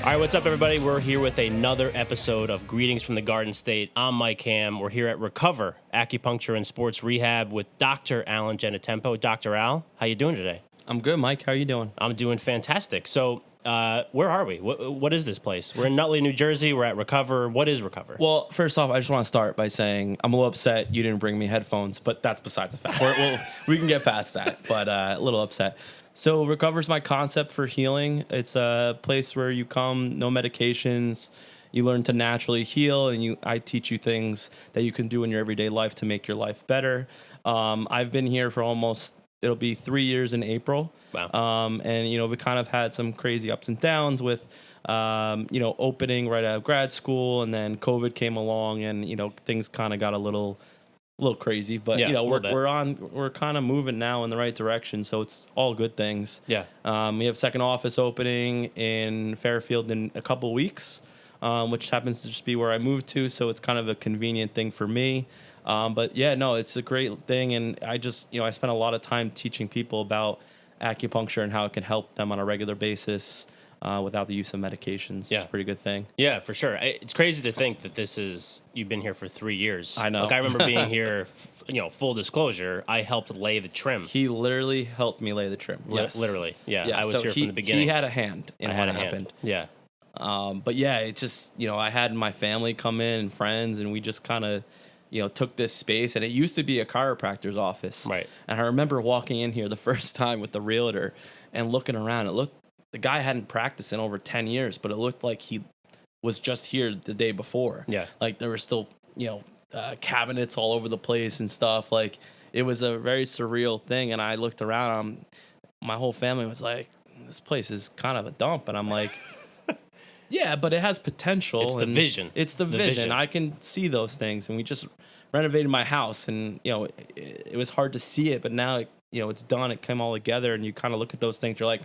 All right, what's up, everybody? We're here with another episode of Greetings from the Garden State. I'm Mike Ham. We're here at Recovr, Acupuncture and Sports Rehab with Dr. Alan Genitempo. Dr. Al, how you doing today? I'm good, Mike. How are you doing? I'm doing fantastic. So, where are we? What is this place? We're in Nutley, New Jersey. We're at Recovr. What is Recovr? Well, first off, I just want to start by saying I'm a little upset you didn't bring me headphones, but that's besides the fact. We can get past that, but a little upset. So Recovr is my concept for healing. It's a place where you come, no medications. You learn to naturally heal, and I teach you things that you can do in your everyday life to make your life better. I've been here for it'll be 3 years in April. Wow. And we kind of had some crazy ups and downs with, opening right out of grad school, and then COVID came along, and things kind of got a little crazy, but yeah, we're kind of moving now in the right direction, so it's all good things. Yeah. We have second office opening in Fairfield in a couple weeks, which happens to just be where I moved to, so it's kind of a convenient thing for me. But yeah, no, it's a great thing, and I just I spent a lot of time teaching people about acupuncture and how it can help them on a regular basis. Without the use of medications. Yeah. It's a pretty good thing. Yeah, for sure. It's crazy to think that you've been here for 3 years. I know. Like, I remember being here, full disclosure, I helped lay the trim. He literally helped me lay the trim. Yes. Literally. Yeah. I was here from the beginning. He had a hand in what happened. Yeah. But yeah, it just, I had my family come in and friends, and we just kind of, took this space, and it used to be a chiropractor's office. Right. And I remember walking in here the first time with the realtor and looking around. The guy hadn't practiced in over 10 years, but it looked like he was just here the day before. Yeah. Like there were still, cabinets all over the place and stuff. Like it was a very surreal thing. And I looked around, my whole family was like, this place is kind of a dump. And I'm like, yeah, but it has potential. It's the vision. It's the vision. I can see those things. And we just renovated my house, and, it was hard to see it, but now, it's done. It came all together, and you kind of look at those things. You're like,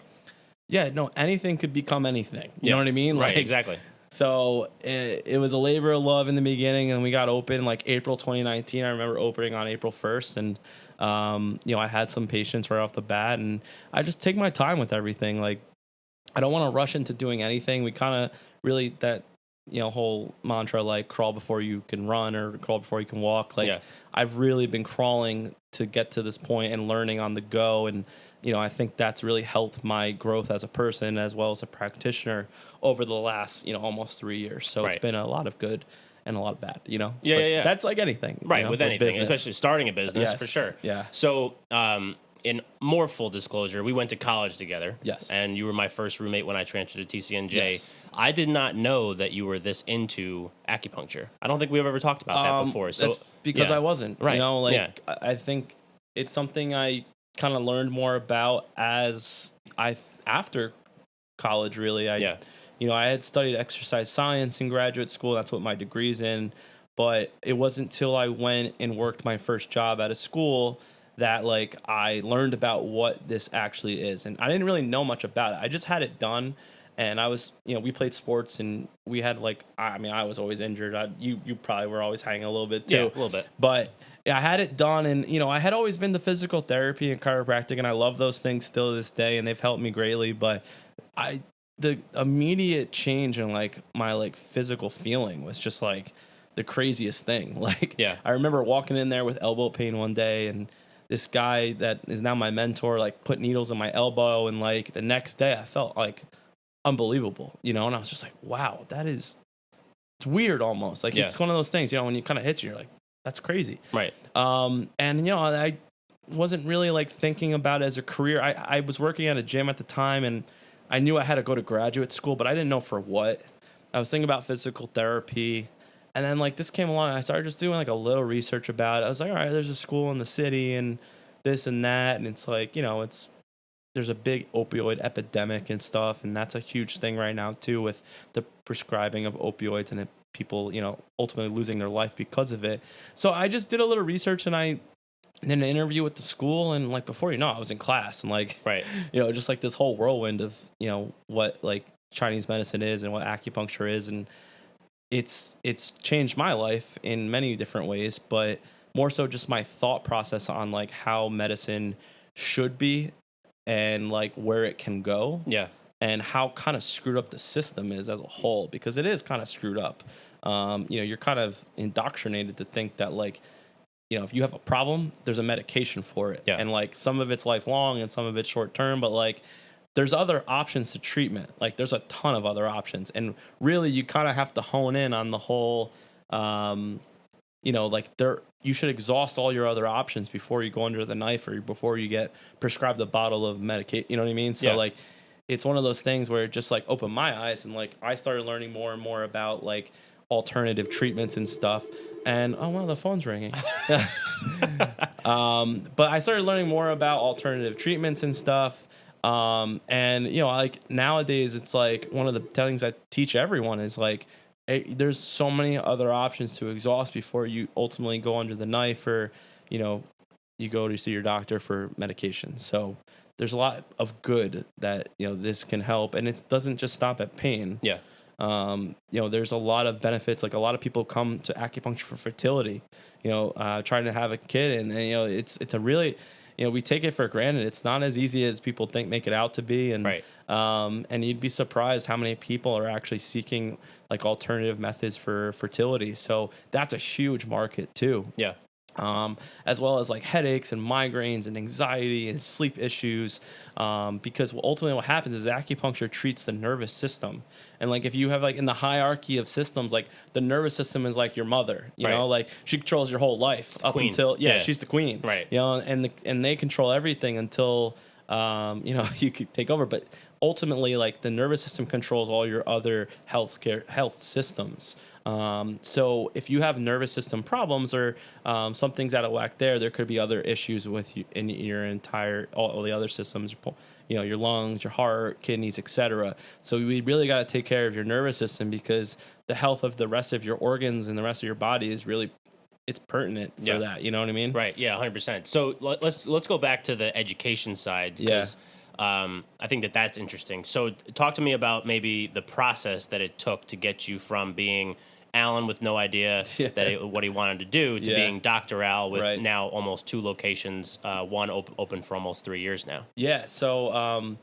yeah, no, anything could become anything. You know what I mean? Right, exactly. So it was a labor of love in the beginning, and we got open like April 2019. I remember opening on April 1st, and I had some patients right off the bat, and I just take my time with everything. Like, I don't want to rush into doing anything. We kind of really that whole mantra, like crawl before you can run or crawl before you can walk. Like I've really been crawling to get to this point and learning on the go, and I think that's really helped my growth as a person as well as a practitioner over the last, almost 3 years. So It's been a lot of good and a lot of bad, Yeah. That's like anything. Right, with anything, business. especially starting a business, for sure. Yeah. So, in more full disclosure, we went to college together. Yes. And you were my first roommate when I transferred to TCNJ. Yes. I did not know that you were this into acupuncture. I don't think we've ever talked about that before. So that's because I wasn't. Right. I think it's something I kind of learned more about after college, really. I had studied exercise science in graduate school. That's what my degree's in. But it wasn't until I went and worked my first job at a school that I learned about what this actually is. And I didn't really know much about it. I just had it done. And I was, we played sports, and we had I was always injured. You probably were always hanging a little bit too. Yeah, a little bit. But I had it done, and, I had always been to physical therapy and chiropractic, and I love those things still to this day, and they've helped me greatly. But the immediate change in my physical feeling was just the craziest thing. I remember walking in there with elbow pain one day, and this guy that is now my mentor, put needles in my elbow, and the next day I felt unbelievable, and I was just like, wow, it's weird almost. It's one of those things, when you kind of hit you, you're like, that's crazy. Right. And, I wasn't really thinking about it as a career. I was working at a gym at the time, and I knew I had to go to graduate school, but I didn't know for what. I was thinking about physical therapy. And then this came along, and I started just doing a little research about it. I was like, all right, there's a school in the city and this and that. And it's there's a big opioid epidemic and stuff. And that's a huge thing right now too, with the prescribing of opioids and people, ultimately losing their life because of it. So I just did a little research and I did an interview with the school, and like before I was in class and like Right. just like this whole whirlwind of what like Chinese medicine is and what acupuncture is, and it's changed my life in many different ways, but more so just my thought process on like how medicine should be and like where it can go. Yeah. And how kind of screwed up the system is as a whole, because it is kind of screwed up. You're kind of indoctrinated to think that like, if you have a problem, there's a medication for it. Yeah. And like some of it's lifelong and some of it's short term, but like there's other options to treatment. Like there's a ton of other options. And really you kind of have to hone in on the whole, you should exhaust all your other options before you go under the knife or before you get prescribed a bottle of medication. You know what I mean? So like, it's one of those things where it just like opened my eyes, and like I started learning more and more about like alternative treatments and stuff. And wow, the phone's ringing. But I started learning more about alternative treatments and stuff. And like nowadays it's like one of the things I teach everyone is like, there's so many other options to exhaust before you ultimately go under the knife, or you go to see your doctor for medication. So there's a lot of good that this can help, and it doesn't just stop at pain. Yeah. There's a lot of benefits. Like a lot of people come to acupuncture for fertility, trying to have a kid, and it's a really, we take it for granted. It's not as easy as people make it out to be, and right. And you'd be surprised how many people are actually seeking like alternative methods for fertility. So that's a huge market too. Yeah. As well as like headaches and migraines and anxiety and sleep issues, because ultimately what happens is acupuncture treats the nervous system. And like if you have like in the hierarchy of systems, like the nervous system is like your mother, you know, like she controls your whole life up queen. until she's the queen, right? And they control everything until you could take over. But ultimately, like the nervous system controls all your other health systems. So if you have nervous system problems or something's out of whack there could be other issues with you in your all the other systems, your lungs, your heart, kidneys, etc. So we really got to take care of your nervous system, because the health of the rest of your organs and the rest of your body is really, it's pertinent for that. You know what I mean? Right. Yeah. 100%. So let's go back to the education side. Because, I think that's interesting. So talk to me about maybe the process that it took to get you from being Alan with no idea what he wanted to do to being Dr. Al with now almost 2 locations, one open for almost 3 years now. Yeah. So,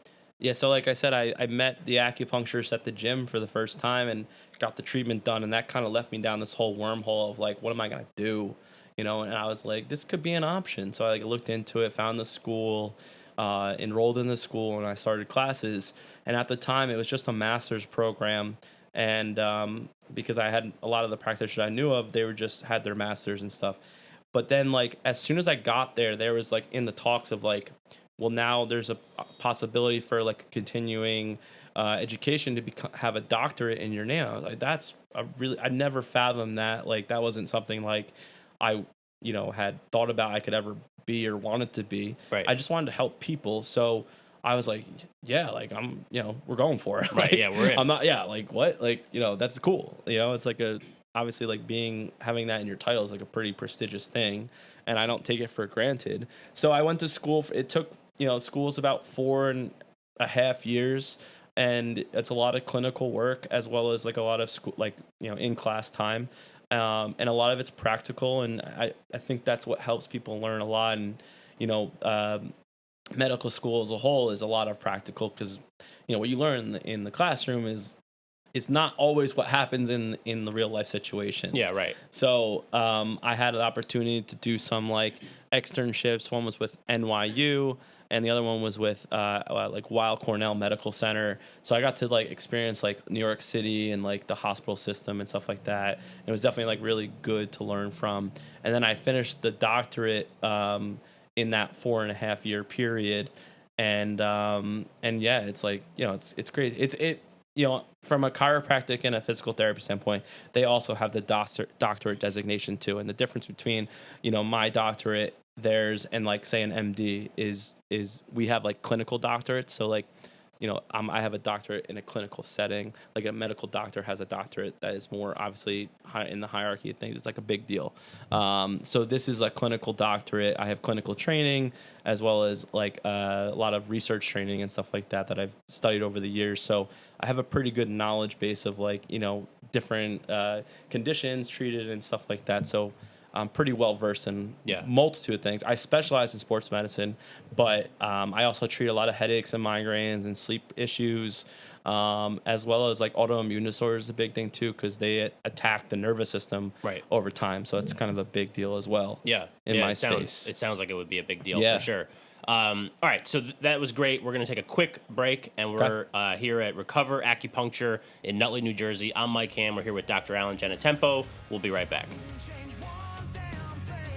so like I said, I met the acupuncturist at the gym for the first time and got the treatment done. And that kind of left me down this whole wormhole of like, what am I going to do? And I was like, this could be an option. So I looked into it, found the school, enrolled in the school, and I started classes. And at the time it was just a master's program. And because I had a lot of the practitioners I knew of, they were just had their masters and stuff. But then like as soon as I got there was like in the talks of like, well, now there's a possibility for like continuing education to have a doctorate in your name. I was like, I never fathomed that. Like that wasn't something like I had thought about I could ever be or wanted to be. Right. I just wanted to help people. So I was like, I'm, we're going for it. Right. Like, we're in. I'm not, like what? Like, that's cool. It's like obviously like having that in your title is like a pretty prestigious thing, and I don't take it for granted. So I went to school. It took, school's about 4.5 years, and it's a lot of clinical work as well as like a lot of school, like, in class time. And a lot of it's practical. And I think that's what helps people learn a lot. And, medical school as a whole is a lot of practical, because what you learn in the classroom is it's not always what happens in the real life situations. Yeah, right. So I had an opportunity to do some like externships. One was with NYU, and the other one was with like Weill Cornell Medical Center. So I got to like experience like New York City and like the hospital system and stuff like that. It was definitely like really good to learn from. And then I finished the doctorate in that 4.5 year period. And it's like, it's crazy. It from a chiropractic and a physical therapy standpoint, they also have the doctorate designation too. And the difference between, my doctorate, theirs, and like say an MD is we have like clinical doctorates. So like I have a doctorate in a clinical setting. Like a medical doctor has a doctorate that is more obviously high in the hierarchy of things. It's like a big deal. So this is a clinical doctorate. I have clinical training as well as like a lot of research training and stuff like that I've studied over the years. So I have a pretty good knowledge base of like, different conditions treated and stuff like that. So I'm pretty well versed in multitude of things. I specialize in sports medicine, but I also treat a lot of headaches and migraines and sleep issues, as well as like autoimmune disorders is a big thing too, because they attack the nervous system over time. So it's kind of a big deal as well. Yeah, in my space, it sounds like it would be a big deal for sure. All right, so that was great. We're going to take a quick break, and we're here at Recovr Acupuncture in Nutley, New Jersey. I'm Mike Ham. We're here with Dr. Alan Genitempo. We'll be right back.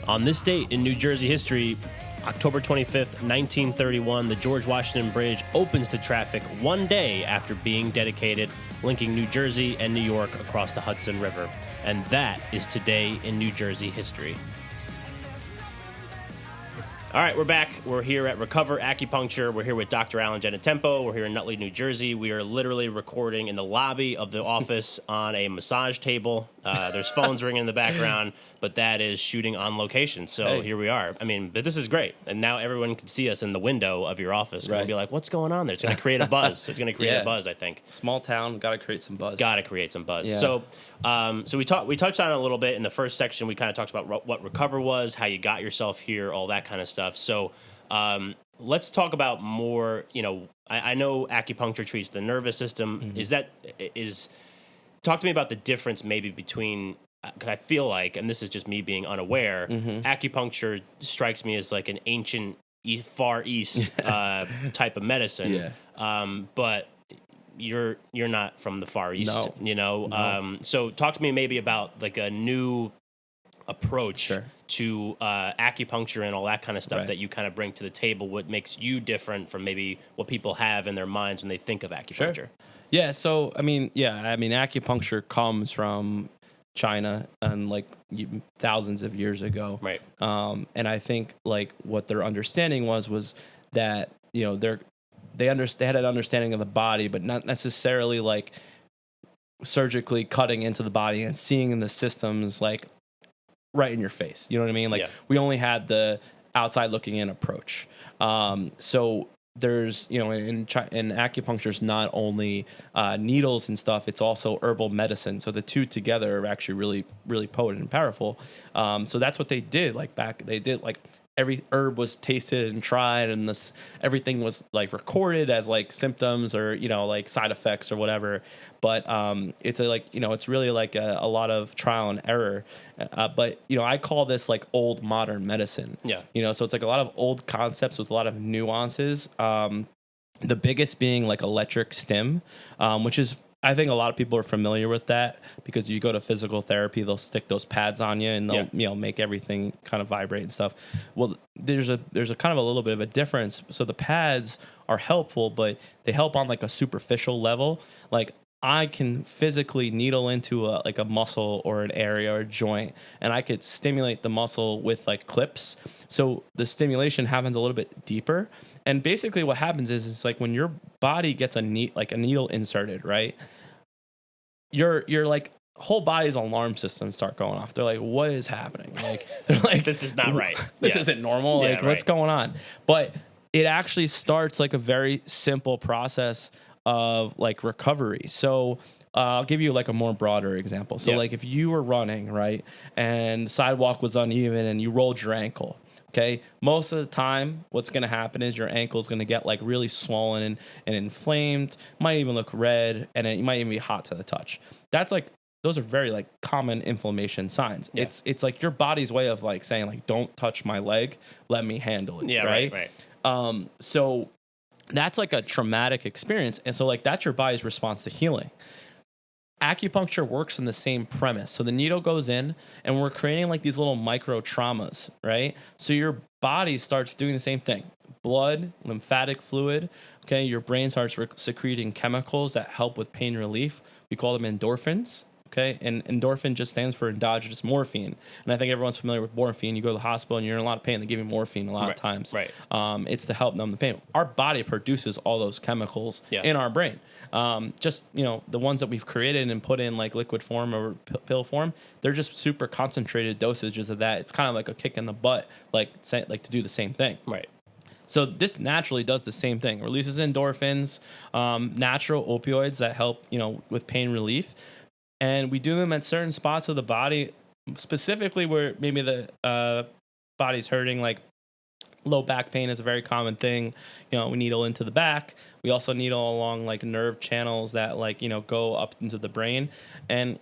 On this date in New Jersey history, October 25th, 1931, the George Washington Bridge opens to traffic one day after being dedicated, linking New Jersey and New York across the Hudson River. And that is today in New Jersey history. All right, we're back. We're here at Recovr Acupuncture. We're here with Dr. Alan Genitempo. We're here in Nutley, New Jersey. We are literally recording in the lobby of the office on a massage table. There's phones ringing in the background, but that is shooting on location. So here we are. I mean, but this is great. And now everyone can see us in the window of your office. We're going to be like, what's going on there? It's going to create a buzz. It's going to create a buzz, I think. Small town, got to create some buzz. Got to create some buzz. Yeah. So we touched on it a little bit in the first section. We kind of talked about what Recovr was, how you got yourself here, all that kind of stuff. So let's talk about more, I know acupuncture treats the nervous system. Mm-hmm. Talk to me about the difference maybe between, because I feel like, and this is just me being unaware, acupuncture strikes me as like an ancient Far East type of medicine. Yeah. But you're not from the Far East, No. So talk to me maybe about like a new approach to acupuncture and all that kind of stuff that you kind of bring to the table. What makes you different from maybe what people have in their minds when they think of acupuncture? Sure. Yeah. So, acupuncture comes from China and like thousands of years ago. Right. And I think like what their understanding was that, they had an understanding of the body, but not necessarily like surgically cutting into the body and seeing the systems like right in your face. You know what I mean? Like we only had the outside looking in approach. So there's, in acupuncture is not only needles and stuff, it's also herbal medicine. So the two together are actually really, really potent and powerful. So that's what they did. Every herb was tasted and tried, and everything was like recorded as like symptoms or like side effects or whatever. But it's it's really like a lot of trial and error. But I call this like old modern medicine. Yeah. So it's like a lot of old concepts with a lot of nuances. The biggest being like electric stim, which is, I think a lot of people are familiar with that because you go to physical therapy, they'll stick those pads on you and they'll make everything kind of vibrate and stuff. Well, there's a kind of a little bit of a difference. So the pads are helpful, but they help on like a superficial level. Like I can physically needle into a muscle or an area or a joint, and I could stimulate the muscle with like clips. So the stimulation happens a little bit deeper. And basically what happens is it's like when your body gets a needle inserted, right? Your like whole body's alarm systems start going off. They're like, what is happening? Like they're like, this is not right. This isn't normal. Like what's going on? But it actually starts like a very simple process of like recovery. So I'll give you like a more broader example. So like if you were running, right, and the sidewalk was uneven and you rolled your ankle. Okay, most of the time, what's going to happen is your ankle is going to get like really swollen and inflamed. Might even look red, and it might even be hot to the touch. That's like those are very like common inflammation signs. Yeah. It's like your body's way of like saying like, don't touch my leg, let me handle it. Yeah, right. So that's like a traumatic experience, and so like that's your body's response to healing. Acupuncture works in the same premise. So the needle goes in and we're creating like these little micro traumas, right? So your body starts doing the same thing. Blood, lymphatic fluid, okay? Your brain starts secreting chemicals that help with pain relief. We call them endorphins, Okay. And endorphin just stands for endogenous morphine. And I think everyone's familiar with morphine. You go to the hospital and you're in a lot of pain. They give you morphine a lot of times. Right. It's to help numb the pain. Our body produces all those chemicals in our brain. Just, the ones that we've created and put in like liquid form or pill form, they're just super concentrated dosages of that. It's kind of like a kick in the butt, like to do the same thing. Right. So this naturally does the same thing. It releases endorphins, natural opioids that help, with pain relief. And we do them at certain spots of the body, specifically where maybe the body's hurting, like low back pain is a very common thing. We needle into the back. We also needle along like nerve channels that go up into the brain. And,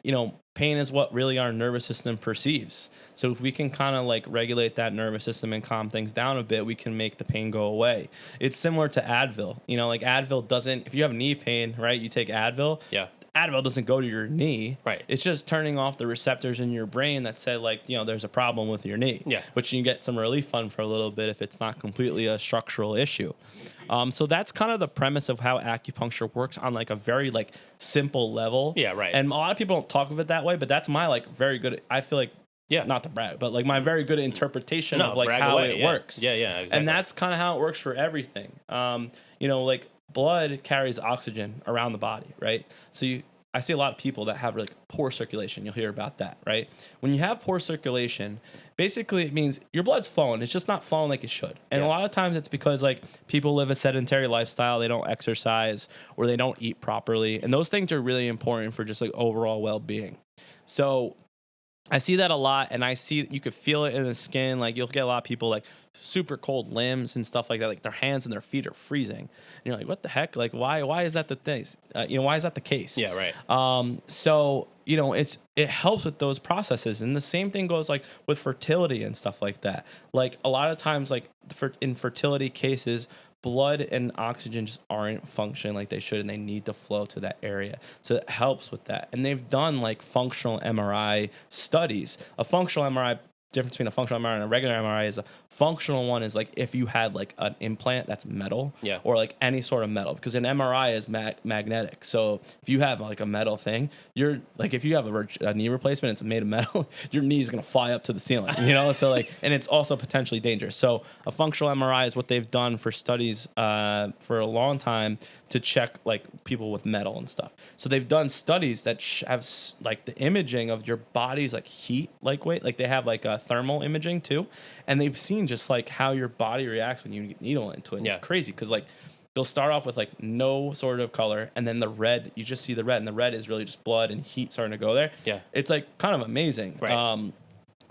pain is what really our nervous system perceives. So if we can kind of like regulate that nervous system and calm things down a bit, we can make the pain go away. It's similar to Advil. Like Advil doesn't, if you have knee pain, right, you take Advil. Yeah. Advil doesn't go to your knee. Right. It's just turning off the receptors in your brain that say there's a problem with your knee. Yeah. Which you can get some relief from for a little bit if it's not completely a structural issue. So that's kind of the premise of how acupuncture works on like a very like simple level. Yeah. Right. And a lot of people don't talk of it that way, but that's my like very good. I feel like not to brag, but like my very good interpretation of like how it works. Yeah. Exactly. And that's kind of how it works for everything. Like blood carries oxygen around the body, right? So I see a lot of people that have like poor circulation. You'll hear about that, right? When you have poor circulation, basically it means your blood's flowing. It's just not flowing like it should. And a lot of times it's because like people live a sedentary lifestyle, they don't exercise, or they don't eat properly. And those things are really important for just like overall well-being. So I see that a lot, and I see you could feel it in the skin. Like you'll get a lot of people like super cold limbs and stuff like that. Like their hands and their feet are freezing. And you're like, what the heck? Like why is that the thing? Why is that the case? Yeah, right. So it helps with those processes, and the same thing goes like with fertility and stuff like that. Like a lot of times, like in fertility cases, blood and oxygen just aren't functioning like they should, and they need to flow to that area. So it helps with that. And they've done like functional MRI studies. A functional MRI, difference between a functional MRI and a regular MRI is a functional one is like if you had like an implant that's metal or like any sort of metal, because an MRI is magnetic. So if you have like a metal thing, you're like, if you have a knee replacement, it's made of metal, your knee is going to fly up to the ceiling, So like, and it's also potentially dangerous. So a functional MRI is what they've done for studies for a long time to check like people with metal and stuff. So they've done studies that have like the imaging of your body's like heat, like weight, like they have like thermal imaging too. And they've seen just like how your body reacts when you get needle into it. And it's crazy because like they'll start off with like no sort of color, and then the red, you just see the red, and the red is really just blood and heat starting to go there. Yeah. It's like kind of amazing. Right.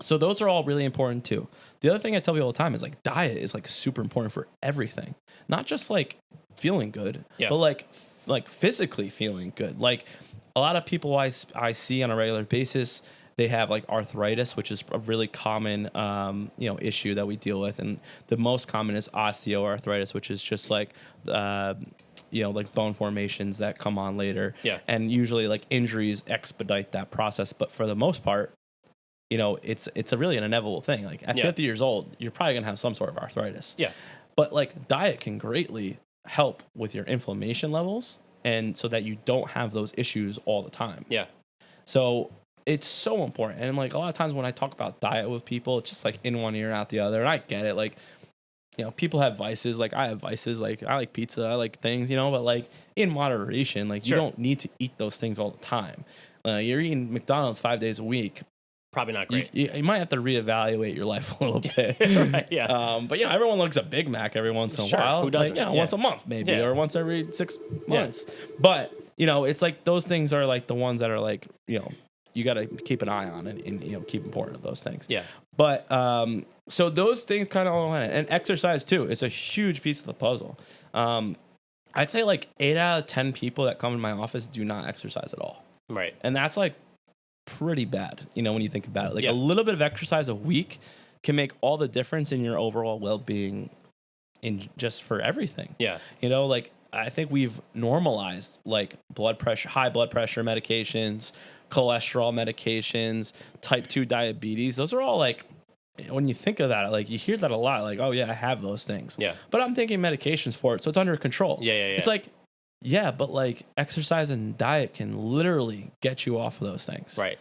So those are all really important too. The other thing I tell people all the time is like diet is like super important for everything. Not just like feeling good, but like physically feeling good. Like a lot of people I see on a regular basis, they have like arthritis, which is a really common, issue that we deal with. And the most common is osteoarthritis, which is just like, like bone formations that come on later. Yeah. And usually like injuries expedite that process. But for the most part, it's a really an inevitable thing. Like at 50 years old, you're probably going to have some sort of arthritis. Yeah. But like diet can greatly help with your inflammation levels, and so that you don't have those issues all the time. Yeah. So it's so important. And like a lot of times when I talk about diet with people, it's just like in one ear and out the other. And I get it. Like, people have vices. Like I have vices. Like I like pizza. I like things, but like in moderation, like you don't need to eat those things all the time. You're eating McDonald's 5 days a week. Probably not great. You might have to reevaluate your life a little bit. Right, yeah. But everyone likes a Big Mac every once in a while. Who doesn't? Like, once a month maybe, or once every 6 months. But it's like those things are like the ones that are like you got to keep an eye on and keep important of those things. Yeah. But so those things kind of all in it. And exercise too is a huge piece of the puzzle. I'd say like 8 out of 10 people that come in my office do not exercise at all. Right. And that's like pretty bad, when you think about it. Like a little bit of exercise a week can make all the difference in your overall well-being in just for everything. Yeah. Like I think we've normalized like high blood pressure medications, cholesterol medications, type 2 diabetes. Those are all like, when you think of that, like you hear that a lot, like, oh yeah, I have those things. Yeah. But I'm taking medications for it, so it's under control. Yeah. It's like Yeah, but like exercise and diet can literally get you off of those things. Right.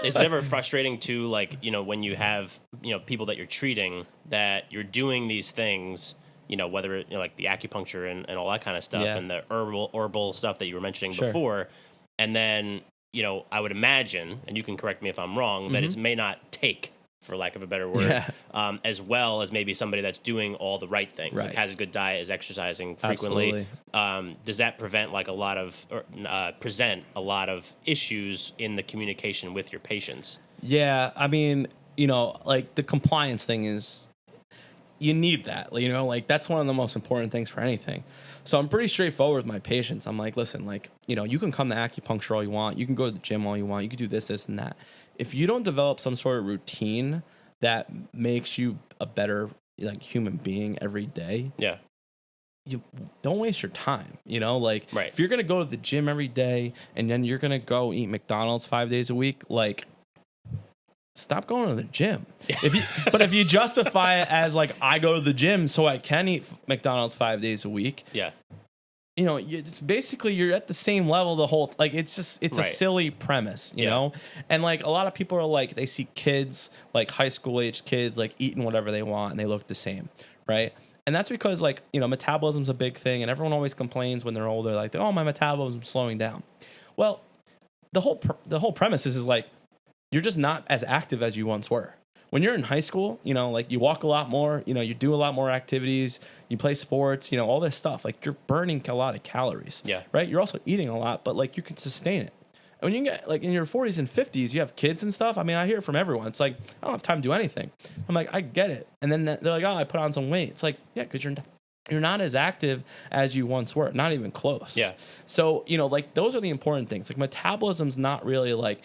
Is it ever frustrating too, like, when you have, people that you're treating that you're doing these things, whether like the acupuncture and all that kind of stuff and the herbal stuff that you were mentioning before. And then, I would imagine, and you can correct me if I'm wrong, that it may not take, for lack of a better word, as well as maybe somebody that's doing all the right things, like has a good diet, is exercising frequently. Does that present a lot of issues in the communication with your patients? Yeah, I mean, like the compliance thing is, you need that, like that's one of the most important things for anything. So I'm pretty straightforward with my patients. I'm like, listen, like, you can come to acupuncture all you want. You can go to the gym all you want. You can do this, this, and that. If you don't develop some sort of routine that makes you a better human being every day, you don't waste your time. If you're gonna go to the gym every day and then you're gonna go eat McDonald's 5 days a week, like, stop going to the gym. But if you justify it as like, I go to the gym so I can eat McDonald's 5 days a week, it's basically you're at the same level the whole, like, it's a silly premise, you know? And like a lot of people are like, they see kids, like high school age kids, like eating whatever they want and they look the same, right? And that's because like, metabolism's a big thing and everyone always complains when they're older, like, oh, my metabolism's slowing down. Well, the whole premise is like, you're just not as active as you once were. When you're in high school, like you walk a lot more, you do a lot more activities, you play sports, all this stuff. Like you're burning a lot of calories, right? You're also eating a lot, but like you can sustain it. And when you get like in your 40s and 50s, you have kids and stuff. I mean, I hear it from everyone. It's like, I don't have time to do anything. I'm like, I get it. And then they're like, oh, I put on some weight. It's like, yeah, because you're not as active as you once were, not even close. Yeah. So, like those are the important things. Like metabolism's not really like,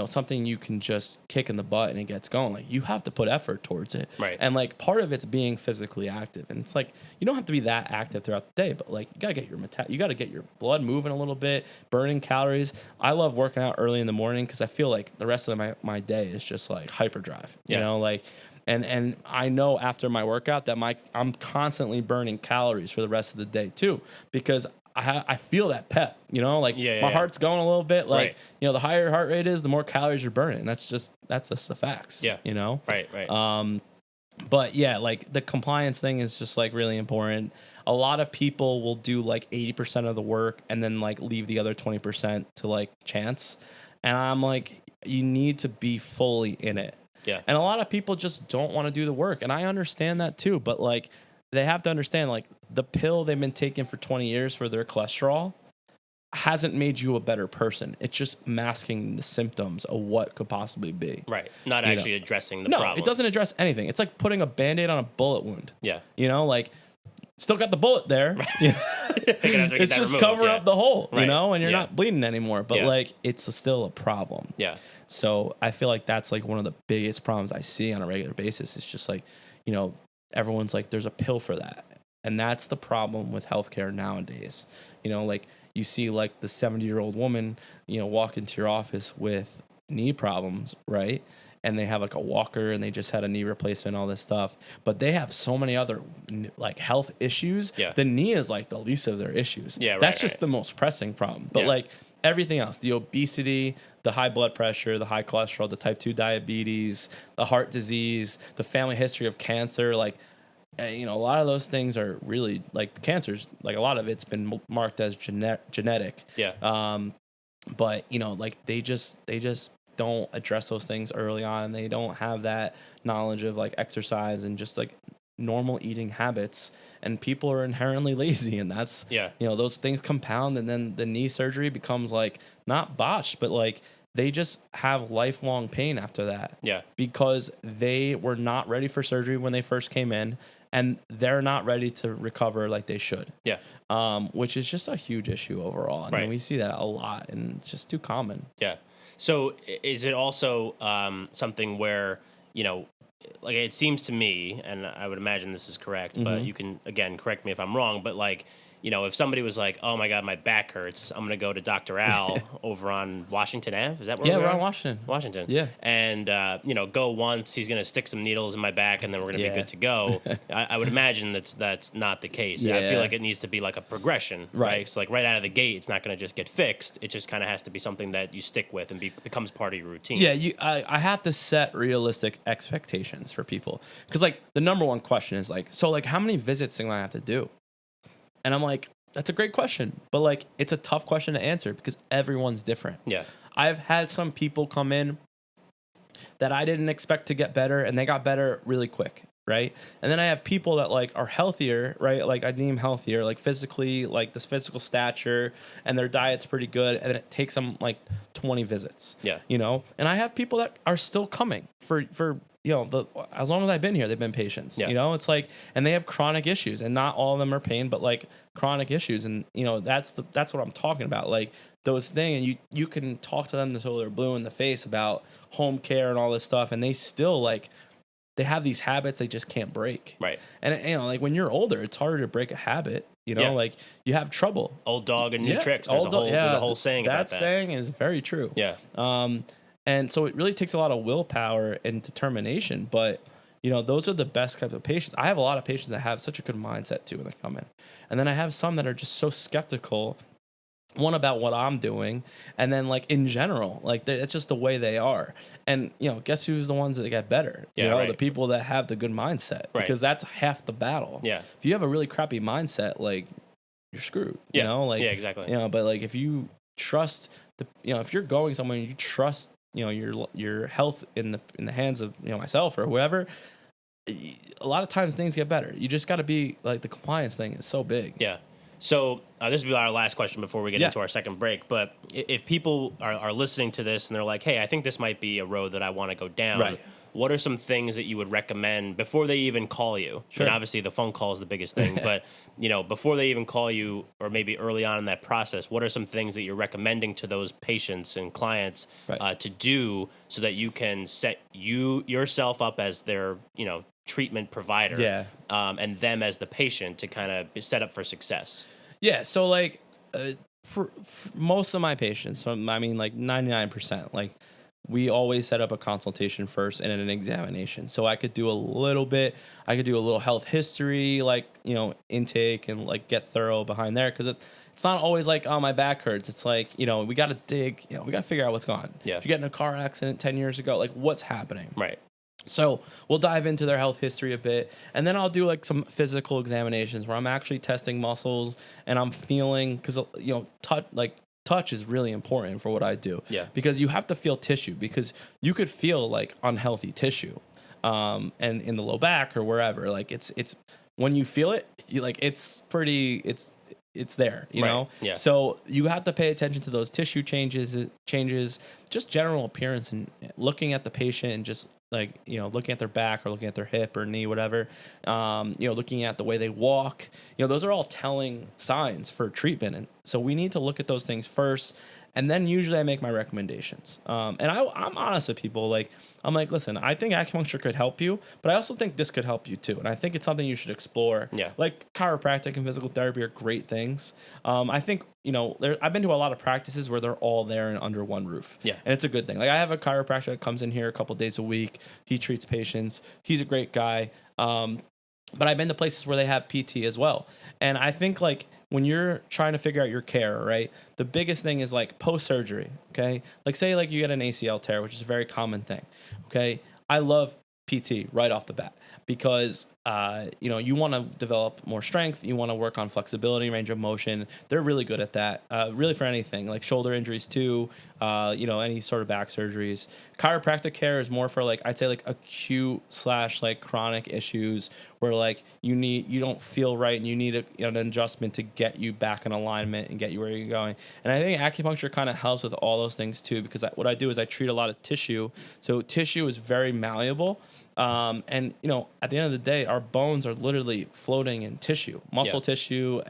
something you can just kick in the butt and it gets going. Like you have to put effort towards it. Right. And like part of it's being physically active. And it's like, you don't have to be that active throughout the day, but like you gotta get your blood moving a little bit, burning calories. I love working out early in the morning because I feel like the rest of my day is just like hyperdrive, like, and I know after my workout that I'm constantly burning calories for the rest of the day too, because I feel that pep, like my heart's going a little bit, like, the higher your heart rate is, the more calories you're burning. That's just the facts, Right. But yeah, like the compliance thing is just like really important. A lot of people will do like 80% of the work and then like leave the other 20% to like chance. And I'm like, you need to be fully in it. Yeah. And a lot of people just don't want to do the work. And I understand that too, but like, they have to understand, like, the pill they've been taking for 20 years for their cholesterol hasn't made you a better person. It's just masking the symptoms of what could possibly be. Right. Not actually addressing the problem. No, it doesn't address anything. It's like putting a Band-Aid on a bullet wound. Yeah. Like, still got the bullet there. It's just covering up the hole, and you're not bleeding anymore. But, like, it's still a problem. Yeah. So I feel like that's, like, one of the biggest problems I see on a regular basis. It's just, like, everyone's like, there's a pill for that. And that's the problem with healthcare nowadays. Like you see like the 70-year-old woman, walk into your office with knee problems, right? And they have like a walker and they just had a knee replacement, all this stuff. But they have so many other like health issues. Yeah. The knee is like the least of their issues. Yeah, right, that's just the most pressing problem. But like everything else, the obesity, the high blood pressure, the high cholesterol, the type 2 diabetes, the heart disease, the family history of cancer, like, a lot of those things are really like cancers, like a lot of it's been marked as genetic. Yeah. But like they just don't address those things early on. They don't have that knowledge of like exercise and just like normal eating habits, and people are inherently lazy, and that's those things compound, and then the knee surgery becomes like not botched, but like they just have lifelong pain after that. Yeah. Because they were not ready for surgery when they first came in, and they're not ready to recover like they should. Yeah. Which is just a huge issue overall. And we see that a lot, and it's just too common. Yeah. So is it also something where, like it seems to me, and I would imagine this is correct, but you can, again, correct me if I'm wrong, but like if somebody was like, oh my God, my back hurts, I'm going to go to Dr. Al over on Washington Ave. Is that where we're on Washington. Washington. Yeah. And, go once, he's going to stick some needles in my back and then we're going to be good to go. I would imagine that's not the case. I feel like it needs to be like a progression, right? So like right out of the gate, it's not going to just get fixed. It just kind of has to be something that you stick with and becomes part of your routine. Yeah, I have to set realistic expectations for people. Because, like, the number one question is, like, so, like, how many visits do I have to do? And I'm like, that's a great question. But, like, it's a tough question to answer because everyone's different. Yeah. I've had some people come in that I didn't expect to get better, and they got better really quick, right? And then I have people that, like, are healthier, right? Like, I deem healthier, like, physically, like, this physical stature, and their diet's pretty good, and it takes them, like, 20 visits. Yeah. And I have people that are still coming for as long as I've been here, they've been patients. Yeah. It's like, and they have chronic issues, and not all of them are pain, but like chronic issues, and that's what I'm talking about. Like those things, and you can talk to them until they're blue in the face about home care and all this stuff, and they still they have these habits they just can't break. Right. And like when you're older, it's harder to break a habit. Like you have trouble. Old dog and new tricks. There's a whole saying about that. That saying is very true. Yeah. And so it really takes a lot of willpower and determination. But, those are the best types of patients. I have a lot of patients that have such a good mindset, too, when they come in. And then I have some that are just so skeptical, one, about what I'm doing. And then, like, in general, like, it's just the way they are. And, guess who's the ones that get better? Yeah, the people that have the good mindset. Right. Because that's half the battle. Yeah. If you have a really crappy mindset, like, you're screwed. Yeah. Like, yeah, exactly. But, like, if you trust, if you're going somewhere and you trust, your health in the hands of myself or whoever, a lot of times things get better. You just got to be like, the compliance thing is so big. Yeah. So this will be our last question before we get into our second break. But if people are listening to this and they're like, hey, I think this might be a road that I want to go down. Right. What are some things that you would recommend before they even call you? Sure. And obviously the phone call is the biggest thing, but before they even call you, or maybe early on in that process, what are some things that you're recommending to those patients and clients to do so that you can set yourself up as their treatment provider, and them as the patient to kind of be set up for success? Yeah. So like for most of my patients, like 99%, like, we always set up a consultation first and an examination. So I could do a little health history, like, intake, and like get thorough behind there. Cause it's not always like, oh, my back hurts. It's like, we got to dig, we got to figure out what's going on. Yeah. Did you get in a car accident 10 years ago? Like, what's happening? Right. So we'll dive into their health history a bit, and then I'll do like some physical examinations where I'm actually testing muscles and I'm feeling, cause touch is really important for what I do. Yeah. Because you have to feel tissue, because you could feel like unhealthy tissue, and in the low back or wherever. Like it's when you feel it, it's there, you know? Yeah. So you have to pay attention to those tissue changes, just general appearance, and looking at the patient, and just like, looking at their back or looking at their hip or knee, whatever, looking at the way they walk, those are all telling signs for treatment. And so we need to look at those things first. And then usually I make my recommendations. And I'm honest with people. Like, I'm like, listen, I think acupuncture could help you, but I also think this could help you too. And I think it's something you should explore. Yeah. Like chiropractic and physical therapy are great things. I think, I've been to a lot of practices where they're all there and under one roof. Yeah. And it's a good thing. Like, I have a chiropractor that comes in here a couple days a week. He treats patients. He's a great guy. But I've been to places where they have PT as well. And I think, like, when you're trying to figure out your care, right, the biggest thing is like post-surgery, okay? Like, say like you get an ACL tear, which is a very common thing, okay? I love PT right off the bat because, you want to develop more strength. You want to work on flexibility, range of motion. They're really good at that, really for anything, like shoulder injuries too, any sort of back surgeries. Chiropractic care is more for like, I'd say like acute / like chronic issues where like you don't feel right and you need an adjustment to get you back in alignment and get you where you're going. And I think acupuncture kind of helps with all those things too, because what I do is I treat a lot of tissue. So tissue is very malleable. And at the end of the day, our bones are literally floating in tissue, muscle tissue,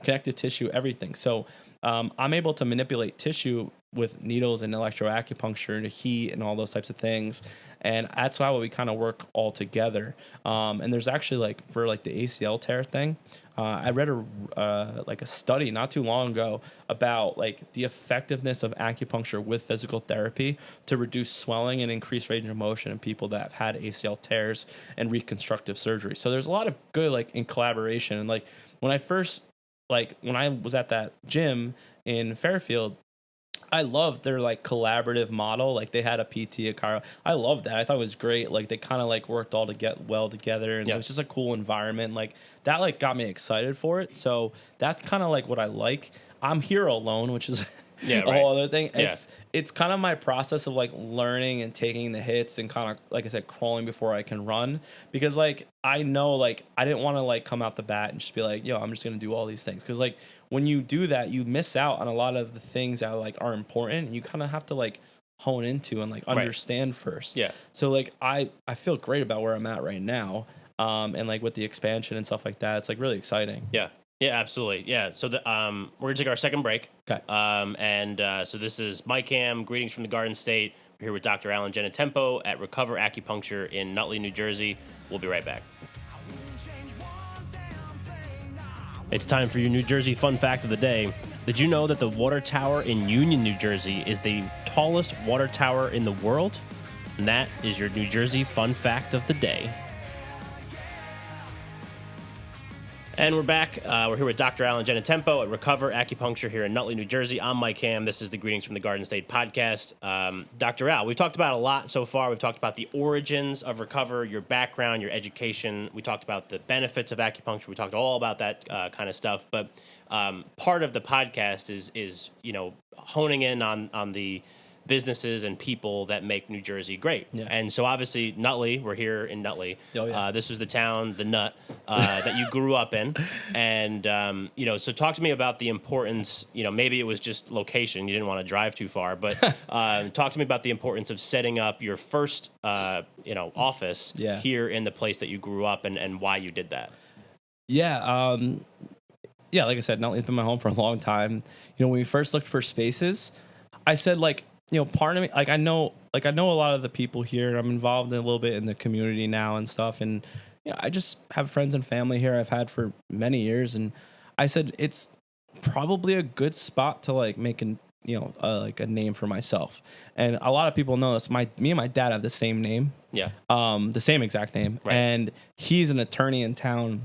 connective tissue, everything. So I'm able to manipulate tissue with needles and electroacupuncture to heat and all those types of things. And that's how we kind of work all together. And there's actually like for like the ACL tear thing, I read a study not too long ago about like the effectiveness of acupuncture with physical therapy to reduce swelling and increase range of motion in people that have had ACL tears and reconstructive surgery. So there's a lot of good like in collaboration. And like when I was at that gym in Fairfield, I loved their like collaborative model. Like they had a PT, a chiro. I loved that. I thought it was great. Like they kind of like worked all to get well together, and it was just a cool environment. Like that like got me excited for it. So that's kind of like what I like. I'm here alone, which is a whole other thing. It's kind of my process of like learning and taking the hits and kind of like I said, crawling before I can run, because like I know like I didn't want to like come out the bat and just be like, yo, I'm just gonna do all these things, because like when you do that, you miss out on a lot of the things that like are important, and you kind of have to like hone into and like understand first. Yeah. So like I feel great about where I'm at right now, and like with the expansion and stuff like that, it's like really exciting. Yeah. Yeah, absolutely. Yeah. So we're gonna take our second break. Okay. So this is my cam. Greetings from the Garden State. We're here with Dr. Alan Genitempo at Recovr Acupuncture in Nutley, New Jersey. We'll be right back. It's time for your New Jersey fun fact of the day. Did you know that the water tower in Union, New Jersey is the tallest water tower in the world? And that is your New Jersey fun fact of the day. And we're back. We're here with Dr. Alan Genitempo at Recovr Acupuncture here in Nutley, New Jersey. I'm Mike Ham. This is the Greetings from the Garden State podcast. Dr. Al, we've talked about a lot so far. We've talked about the origins of Recovr, your background, your education. We talked about the benefits of acupuncture. We talked all about that kind of stuff. But part of the podcast is honing in on the businesses and people that make New Jersey great. Yeah. And so obviously Nutley, we're here in Nutley. Oh, yeah. This was the town, the nut, that you grew up in. And, so talk to me about the importance, maybe it was just location. You didn't want to drive too far, but talk to me about the importance of setting up your first, office here in the place that you grew up and why you did that. Yeah. Like I said, Nutley's been my home for a long time. When we first looked for spaces, I said like, part of me, like I know a lot of the people here. I'm involved in a little bit in the community now and stuff. And, I just have friends and family here I've had for many years. And I said, it's probably a good spot to like make like a name for myself. And a lot of people know this. Me and my dad have the same name. Yeah. The same exact name. Right. And he's an attorney in town.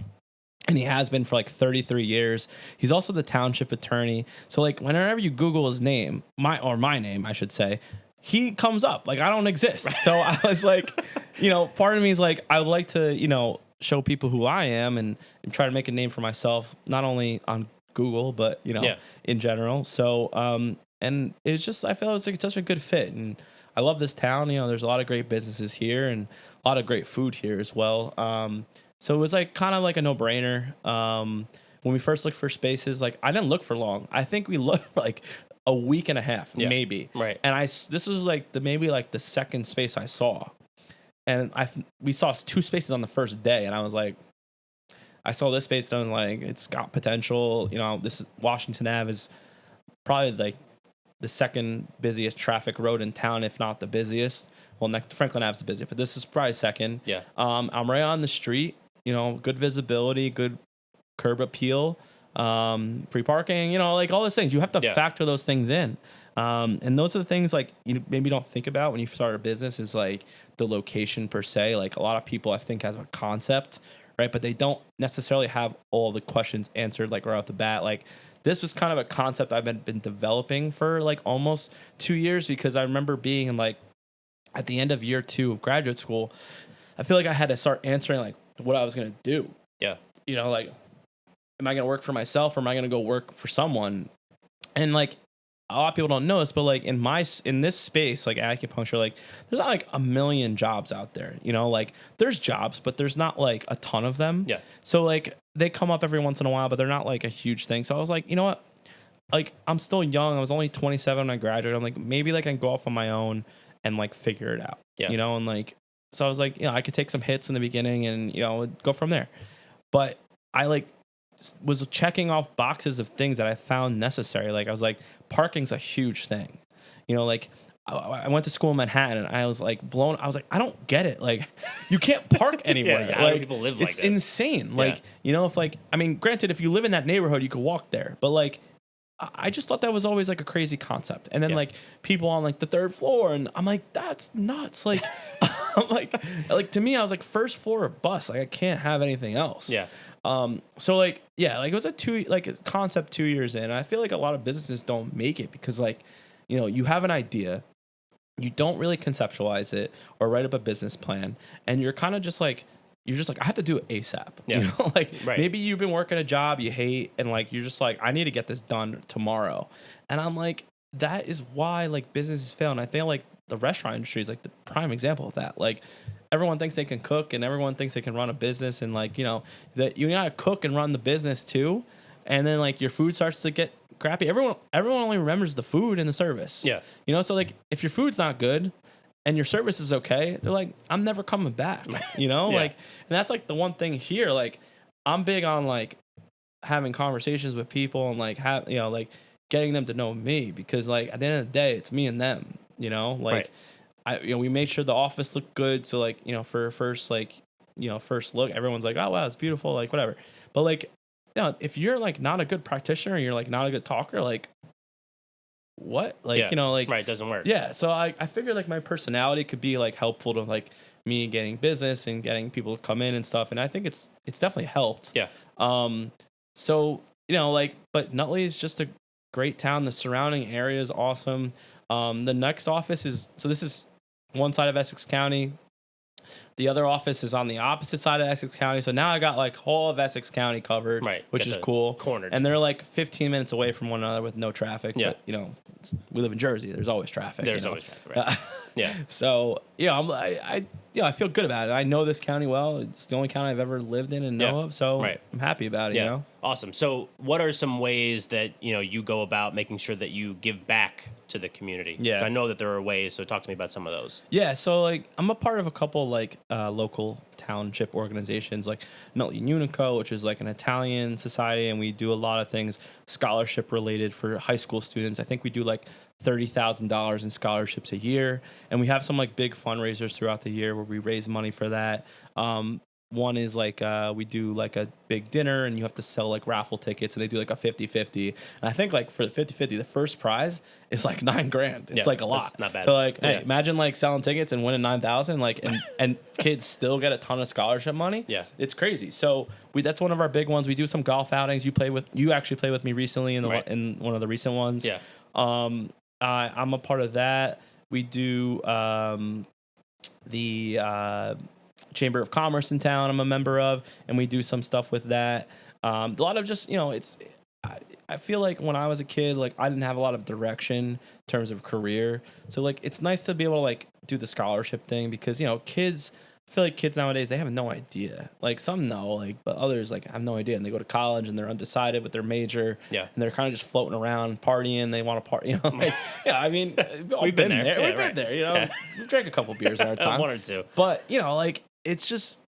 And he has been for like 33 years. He's also the township attorney. So like whenever you Google his name, my name, I should say, he comes up. Like I don't exist. So I was like, part of me is like, I would like to, show people who I am and try to make a name for myself, not only on Google, but, in general. So, and it's just, I feel it was like such a good fit. And I love this town. There's a lot of great businesses here and a lot of great food here as well. So it was like kind of like a no-brainer. When we first looked for spaces, like I didn't look for long. I think we looked for like a week and a half, maybe. Right. And this was like maybe the second space I saw, and we saw 2 spaces on the first day, and I was like, I saw this space and I was like, it's got potential. This is Washington Ave is probably like the second busiest traffic road in town, if not the busiest. Well, Franklin Ave's the busiest, but this is probably second. Yeah. I'm right on the street. Good visibility, good curb appeal, free parking, like all those things. You have to factor those things in. And those are the things like you maybe don't think about when you start a business is like the location per se. Like a lot of people I think have a concept, right? But they don't necessarily have all the questions answered like right off the bat. Like this was kind of a concept I've been developing for like almost 2 years, because I remember being in like at the end of year 2 of graduate school, I feel like I had to start answering like what I was going to do. Yeah. Like, am I going to work for myself or am I going to go work for someone? And like, a lot of people don't know this, but like in this space, like acupuncture, like there's not like a million jobs out there, like there's jobs, but there's not like a ton of them. Yeah. So like they come up every once in a while, but they're not like a huge thing. So I was like, you know what? Like I'm still young. I was only 27 when I graduated. I'm like, maybe like I can go off on my own and like figure it out, and like, so I was like, I could take some hits in the beginning and, go from there. But I like was checking off boxes of things that I found necessary. Like I was like, parking's a huge thing. Like I went to school in Manhattan, and I was like blown. I was like, I don't get it. Like, you can't park anywhere. How do like, people live like it's this? insane. Like, if like, I mean, granted, if you live in that neighborhood, you could walk there. But like, I just thought that was always like a crazy concept. And then like people on like the third floor, and I'm like, that's nuts. Like, I'm like to me, I was like, first floor or bus. Like, I can't have anything else. Yeah. So like, like it was a concept 2 years in. And I feel like a lot of businesses don't make it because like, you have an idea. You don't really conceptualize it or write up a business plan, and you're kind of just like, I have to do it ASAP. Yeah. Like Right. maybe you've been working a job you hate, and like you're just like, I need to get this done tomorrow. And I'm like, that is why like businesses fail. And I feel like the restaurant industry is like the prime example of that. Like everyone thinks they can cook, and everyone thinks they can run a business, and like that you gotta cook and run the business too. And then like your food starts to get crappy. Everyone only remembers the food and the service. Yeah. So like if your food's not good and your service is okay, they're like, I'm never coming back. Like, and that's like the one thing here. Like, I'm big on like having conversations with people and like like getting them to know me, because like at the end of the day, it's me and them. Like we made sure the office looked good. So like for first first look, everyone's like, oh wow, it's beautiful, like whatever. But like, if you're like not a good practitioner, you're like not a good talker, like what? Like, like right, doesn't work. Yeah. So I figured like my personality could be like helpful to like me getting business and getting people to come in and stuff. And I think it's definitely helped. Yeah. So, like, but Nutley is just a great town. The surrounding area is awesome. The next office this is one side of Essex County. The other office is on the opposite side of Essex County. So now I got like whole of Essex County covered, right, which is cool. Cornered. And they're like 15 minutes away from one another with no traffic. Yeah. But, we live in Jersey. There's always traffic. There's always traffic, right? Yeah. So, I feel good about it. I know this county well. It's the only county I've ever lived in and know of. So I'm happy about it, Awesome. So what are some ways that, you go about making sure that you give back to the community? Yeah. So I know that there are ways. So talk to me about some of those. Yeah. So like I'm a part of a couple like local township organizations like Nutley Unico, which is like an Italian society. And we do a lot of things scholarship related for high school students. I think we do like $30,000 in scholarships a year. And we have some like big fundraisers throughout the year where we raise money for that. One is like we do like a big dinner, and you have to sell like raffle tickets, and they do like a 50-50. And I think like for the 50-50, the first prize is like $9,000. It's like a lot. Not bad. So like, hey, imagine like selling tickets and winning 9,000, like, and kids still get a ton of scholarship money. Yeah, it's crazy. So that's one of our big ones. We do some golf outings. You actually played with me recently in one of the recent ones. Yeah. I'm a part of that. We do the Chamber of Commerce in town I'm a member of, and we do some stuff with that. A lot of just, I feel like when I was a kid, like I didn't have a lot of direction in terms of career. So like it's nice to be able to like do the scholarship thing, because, I feel like kids nowadays, they have no idea. Like some know, like, but others like have no idea, and they go to college and they're undecided with their major. Yeah, and they're kind of just floating around partying. They want to party, like, I mean, we've been there. We've been there. We've drank a couple beers in our time, one or two. But like it's just,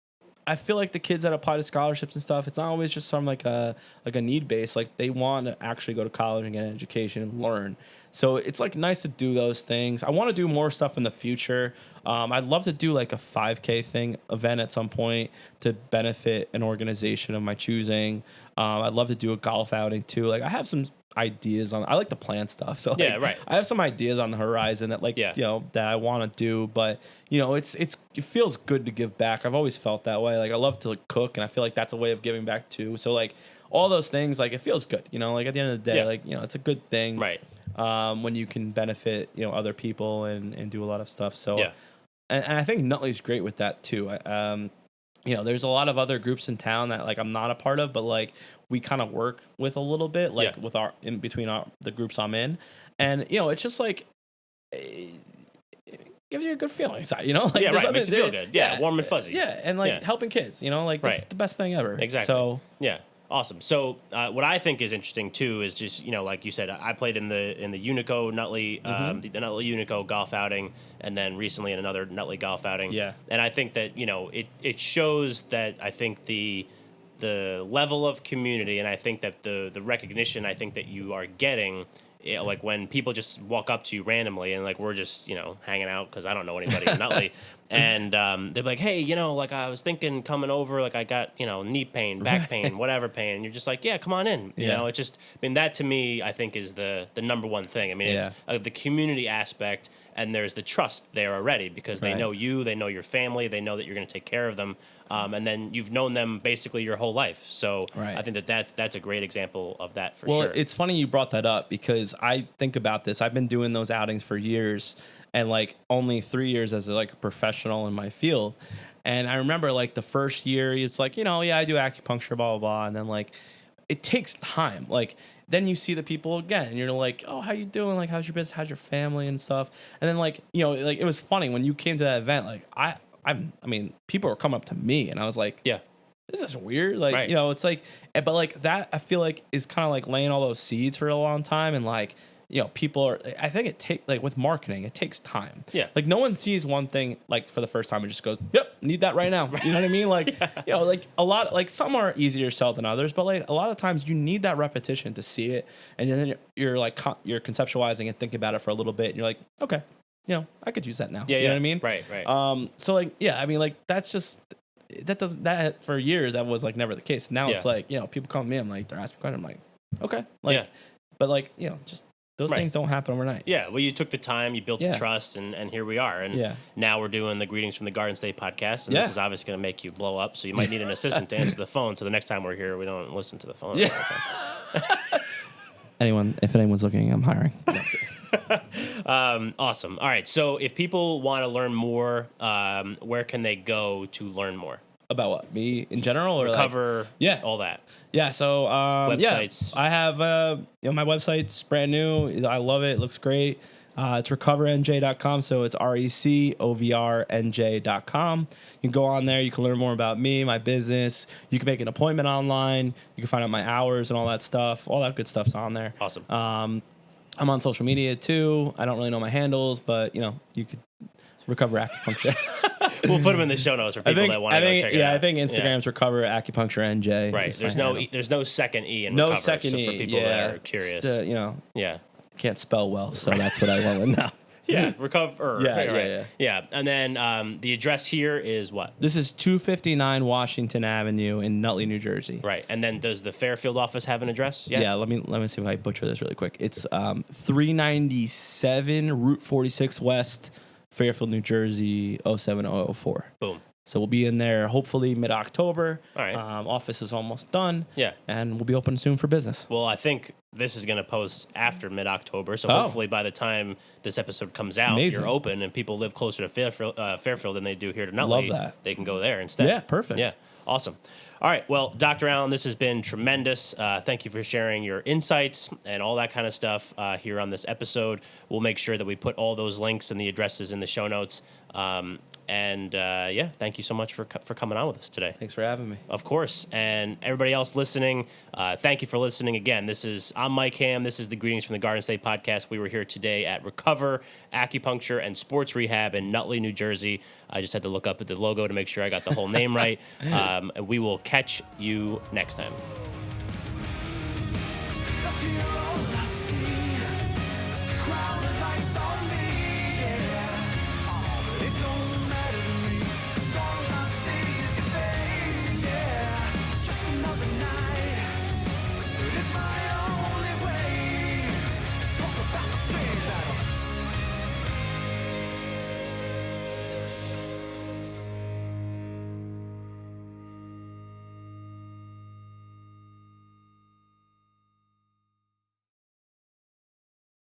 I feel like the kids that apply to scholarships and stuff, it's not always just from like a need base. Like they want to actually go to college and get an education and learn. So it's like nice to do those things. I want to do more stuff in the future. I'd love to do like a 5K event at some point to benefit an organization of my choosing. I'd love to do a golf outing too. Like I have some ideas I like to plan stuff. So like, I have some ideas on the horizon that that I want to do, but it feels good to give back. I've always felt that way. Like I love to like, cook, and I feel like that's a way of giving back too. So like all those things, like it feels good, like at the end of the day, like, it's a good thing. Right. When you can benefit, other people and do a lot of stuff. So, and I think Nutley's great with that too. There's a lot of other groups in town that like I'm not a part of, but like we kind of work with a little bit, like with in between the groups I'm in, and it's just like it gives you a good feeling inside, like makes you feel good, warm and fuzzy, and like helping kids, like that's the best thing ever. Exactly. So awesome. So what I think is interesting too is just like you said, I played in the Unico Nutley, the Nutley Unico golf outing, and then recently in another Nutley golf outing. Yeah. And I think that it shows that I think the level of community, and I think that the recognition I think that you are getting like when people just walk up to you randomly and like we're just hanging out because I don't know anybody in Nutley, and they're like, hey, like I was thinking coming over, like I got knee pain, back pain, whatever pain. And you're just like, yeah, come on in. It's just, I mean, that to me I think is the number one thing. I mean, it's the community aspect. And there's the trust there already because they know you, they know your family, they know that you're going to take care of them, and then you've known them basically your whole life. So I think that's a great example of that for sure. Well, it's funny you brought that up because I think about this. I've been doing those outings for years, and like only 3 years as like a professional in my field. And I remember like the first year, it's like I do acupuncture, blah blah blah, and then like it takes time, like. Then you see the people again, and you're like, "Oh, how you doing? Like, how's your business? How's your family and stuff?" And then, like, like it was funny when you came to that event. Like, I mean, people were coming up to me, and I was like, "Yeah, this is weird." Like, it's like, but like that, I feel like is kind of like laying all those seeds for a long time, and like, people are. I think it takes like with marketing, it takes time. Yeah, like no one sees one thing like for the first time and just goes, "Yep, need that right now." You know what I mean? Like, like a lot, like some are easier to sell than others, but like a lot of times you need that repetition to see it, and then you're like you're conceptualizing and thinking about it for a little bit, and you're like, okay, I could use that now. Yeah, you know what I mean? Right. So like, I mean, like that's just. That for years that was like never the case. Now it's like people come to me, I'm like they're asking questions, I'm like okay, like but like just those things don't happen overnight. Yeah, well, you took the time, you built the trust, and here we are. And now we're doing the Greetings from the Garden State podcast, and this is obviously going to make you blow up, so you might need an assistant to answer the phone, so the next time we're here, we don't listen to the phone. Yeah. If anyone's looking, I'm hiring. Awesome. All right, so if people want to learn more, where can they go to learn more? About what? Me in general or Recovr, all that. Yeah, so websites. I have my website's brand new. I love it. It looks great. It's recovrnj.com, so it's recovrnj.com. You can go on there. You can learn more about me, my business. You can make an appointment online. You can find out my hours and all that stuff. All that good stuff's on there. Awesome. I'm on social media too. I don't really know my handles, but you could Recovr Acupuncture. We'll put them in the show notes for people that want to go check it out. I think Instagram's Recovr Acupuncture NJ. Right. There's no second E in no Recovr, second so E. For people that are curious. Can't spell well, so that's what I went with now. Recovr. Yeah. And then the address here is what? This is 259 Washington Avenue in Nutley, New Jersey. Right. And then does the Fairfield office have an address? Yeah. Let me see if I butcher this really quick. It's 397 Route 46 West, Fairfield, New Jersey, 07004. Boom. So we'll be in there hopefully mid-October. All right. Office is almost done. Yeah. And we'll be open soon for business. Well, I think this is going to post after mid-October. So hopefully by the time this episode comes out, you're open and people live closer to Fairfield than they do here to Nutley. Love that. They can go there instead. Yeah, perfect. Yeah. Awesome. All right. Well, Dr. Allen, this has been tremendous. Thank you for sharing your insights and all that kind of stuff here on this episode. We'll make sure that we put all those links and the addresses in the show notes. Thank you so much for coming on with us today. Thanks for having me. Of course. And everybody else listening, thank you for listening again. I'm Mike Ham. This is the Greetings from the Garden State podcast. We were here today at Recovr Acupuncture and Sports Rehab in Nutley, New Jersey. I just had to look up at the logo to make sure I got the whole name right. We will catch you next time. Another